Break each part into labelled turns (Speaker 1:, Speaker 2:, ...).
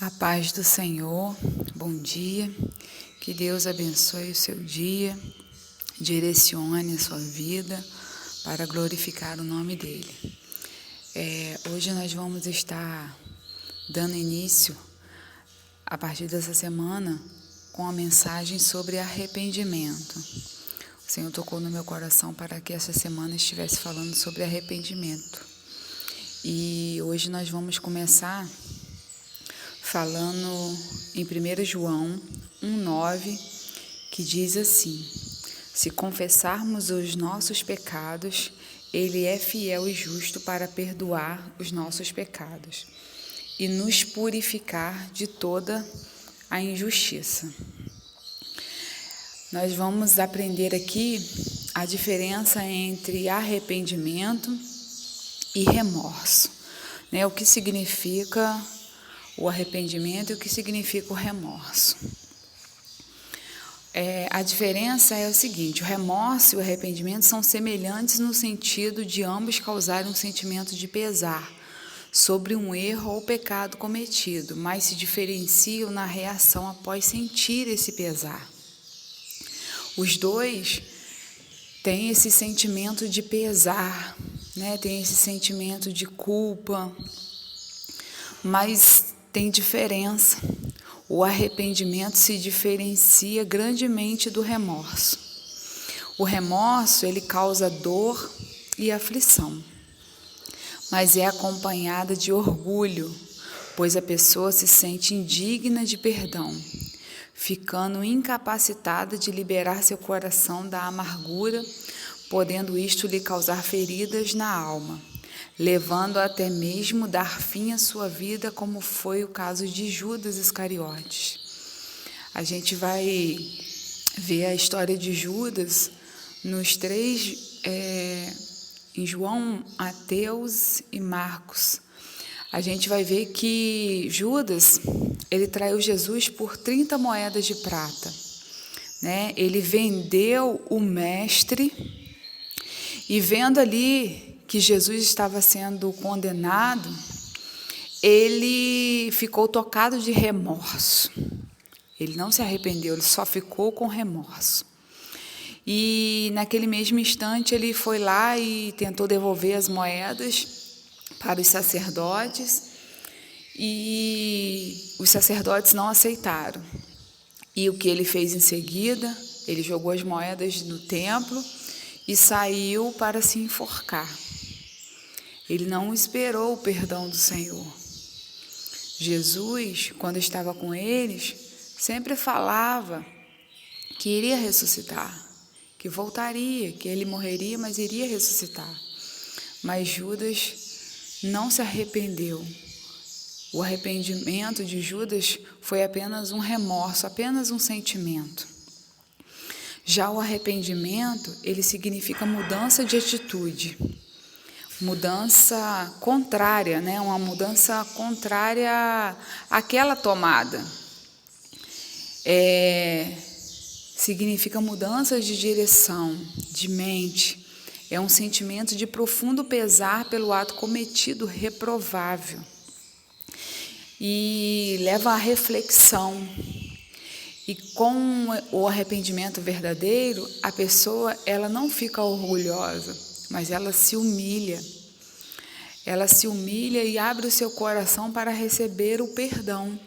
Speaker 1: A paz do Senhor, bom dia, que Deus abençoe o seu dia, direcione a sua vida para glorificar o nome dEle. Hoje nós vamos estar dando início, a partir dessa semana, com a mensagem sobre arrependimento. O Senhor tocou no meu coração para que essa semana estivesse falando sobre arrependimento. E hoje nós vamos começar falando em 1 João 1,9, que diz assim: se confessarmos os nossos pecados, Ele é fiel e justo para perdoar os nossos pecados e nos purificar de toda a injustiça. Nós vamos aprender aqui a diferença entre arrependimento e remorso, né? O que significa o arrependimento e o que significa o remorso. A diferença é o seguinte: o remorso e o arrependimento são semelhantes no sentido de ambos causarem um sentimento de pesar sobre um erro ou pecado cometido, mas se diferenciam na reação após sentir esse pesar. Os dois têm esse sentimento de pesar, né? Tem esse sentimento de culpa, mas tem diferença. O arrependimento se diferencia grandemente do remorso. O remorso, ele causa dor e aflição, mas é acompanhada de orgulho, pois a pessoa se sente indigna de perdão, ficando incapacitada de liberar seu coração da amargura, podendo isto lhe causar feridas na alma, levando até mesmo dar fim à sua vida, como foi o caso de Judas Iscariotes. A gente vai ver a história de Judas nos três, em João, Mateus e Marcos. A gente vai ver que Judas, ele traiu Jesus por 30 moedas de prata, né? Ele vendeu o mestre e, vendo ali que Jesus estava sendo condenado, ele ficou tocado de remorso. Ele não se arrependeu, ele só ficou com remorso. E naquele mesmo instante ele foi lá e tentou devolver as moedas para os sacerdotes, e os sacerdotes não aceitaram. E o que ele fez em seguida? Ele jogou as moedas no templo e saiu para se enforcar. Ele não esperou o perdão do Senhor. Jesus, quando estava com eles, sempre falava que iria ressuscitar, que voltaria, que ele morreria, mas iria ressuscitar. Mas Judas não se arrependeu. O arrependimento de Judas foi apenas um remorso, apenas um sentimento. Já o arrependimento, ele significa mudança de atitude, mudança contrária, né? Uma mudança contrária àquela tomada. Significa mudança de direção, de mente. É um sentimento de profundo pesar pelo ato cometido reprovável. E leva à reflexão. E com o arrependimento verdadeiro, a pessoa, ela não fica orgulhosa, mas ela se humilha. Ela se humilha e abre o seu coração para receber o perdão.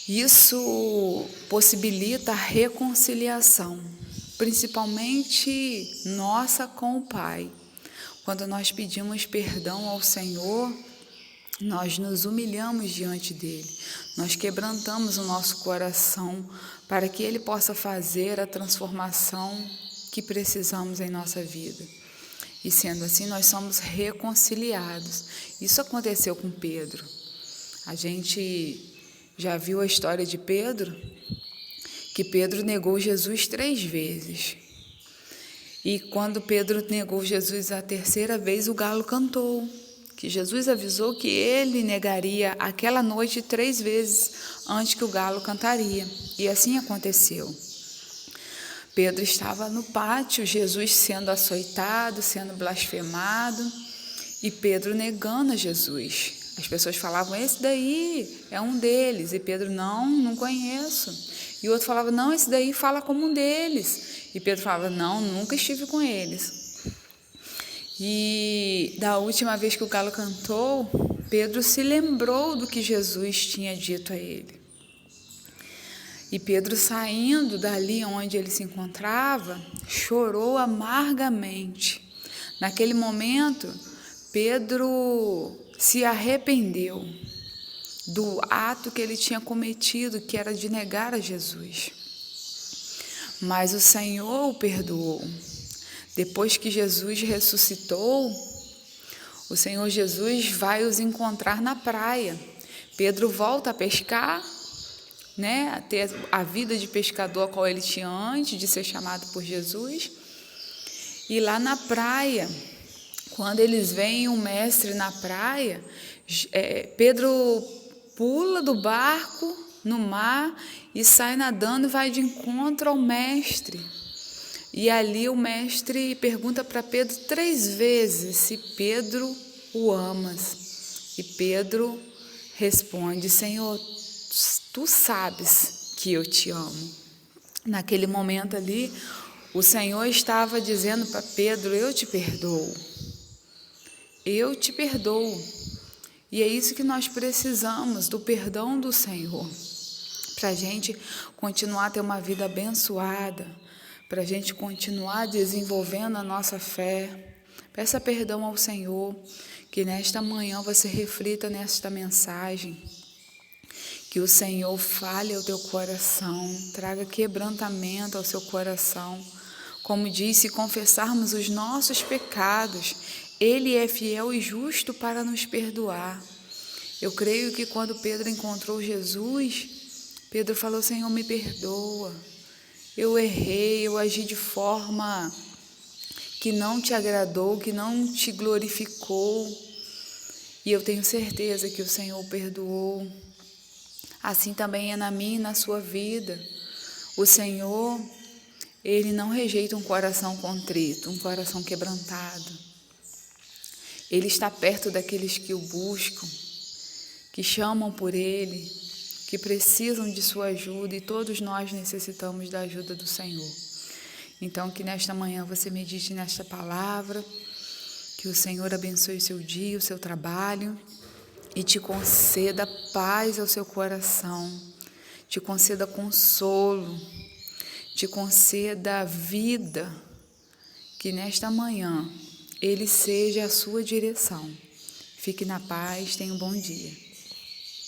Speaker 1: Isso possibilita a reconciliação, principalmente nossa com o Pai. Quando nós pedimos perdão ao Senhor, nós nos humilhamos diante dele, nós quebrantamos o nosso coração para que ele possa fazer a transformação que precisamos em nossa vida. E sendo assim, nós somos reconciliados. Isso aconteceu com Pedro. A gente já viu a história de Pedro, que Pedro negou Jesus 3 vezes. E quando Pedro negou Jesus a terceira vez, o galo cantou. Que Jesus avisou que ele negaria aquela noite 3 vezes antes que o galo cantaria. E assim aconteceu. Pedro estava no pátio, Jesus sendo açoitado, sendo blasfemado, e Pedro negando a Jesus. As pessoas falavam, esse daí é um deles. E Pedro, não conheço. E o outro falava, não, esse daí fala como um deles. E Pedro falava, não, nunca estive com eles. E da última vez que o galo cantou, Pedro se lembrou do que Jesus tinha dito a ele. E Pedro, saindo dali onde ele se encontrava, chorou amargamente. Naquele momento, Pedro se arrependeu do ato que ele tinha cometido, que era de negar a Jesus. Mas o Senhor o perdoou. Depois que Jesus ressuscitou, o Senhor Jesus vai os encontrar na praia. Pedro volta a pescar, a ter a vida de pescador a qual ele tinha antes de ser chamado por Jesus. E lá na praia, quando eles veem o mestre na praia, Pedro pula do barco no mar e sai nadando e vai de encontro ao mestre. E ali o mestre pergunta para Pedro 3 vezes se Pedro o amas. E Pedro responde, Senhor, tu sabes que eu te amo. Naquele momento ali, o Senhor estava dizendo para Pedro, eu te perdoo. Eu te perdoo. E é isso que nós precisamos, do perdão do Senhor. Para a gente continuar a ter uma vida abençoada, para a gente continuar desenvolvendo a nossa fé. Peça perdão ao Senhor, que nesta manhã você reflita nesta mensagem. Que o Senhor fale ao teu coração, traga quebrantamento ao seu coração. Como diz, se confessarmos os nossos pecados, Ele é fiel e justo para nos perdoar. Eu creio que quando Pedro encontrou Jesus, Pedro falou, Senhor, me perdoa. Eu errei, eu agi de forma que não te agradou, que não te glorificou. E eu tenho certeza que o Senhor o perdoou. Assim também é na minha e na sua vida. O Senhor, Ele não rejeita um coração contrito, um coração quebrantado. Ele está perto daqueles que o buscam, que chamam por Ele, que precisam de sua ajuda, e todos nós necessitamos da ajuda do Senhor. Então, que nesta manhã você medite nesta palavra, que o Senhor abençoe o seu dia, o seu trabalho, e te conceda paz ao seu coração, te conceda consolo, te conceda vida, que nesta manhã Ele seja a sua direção. Fique na paz, tenha um bom dia.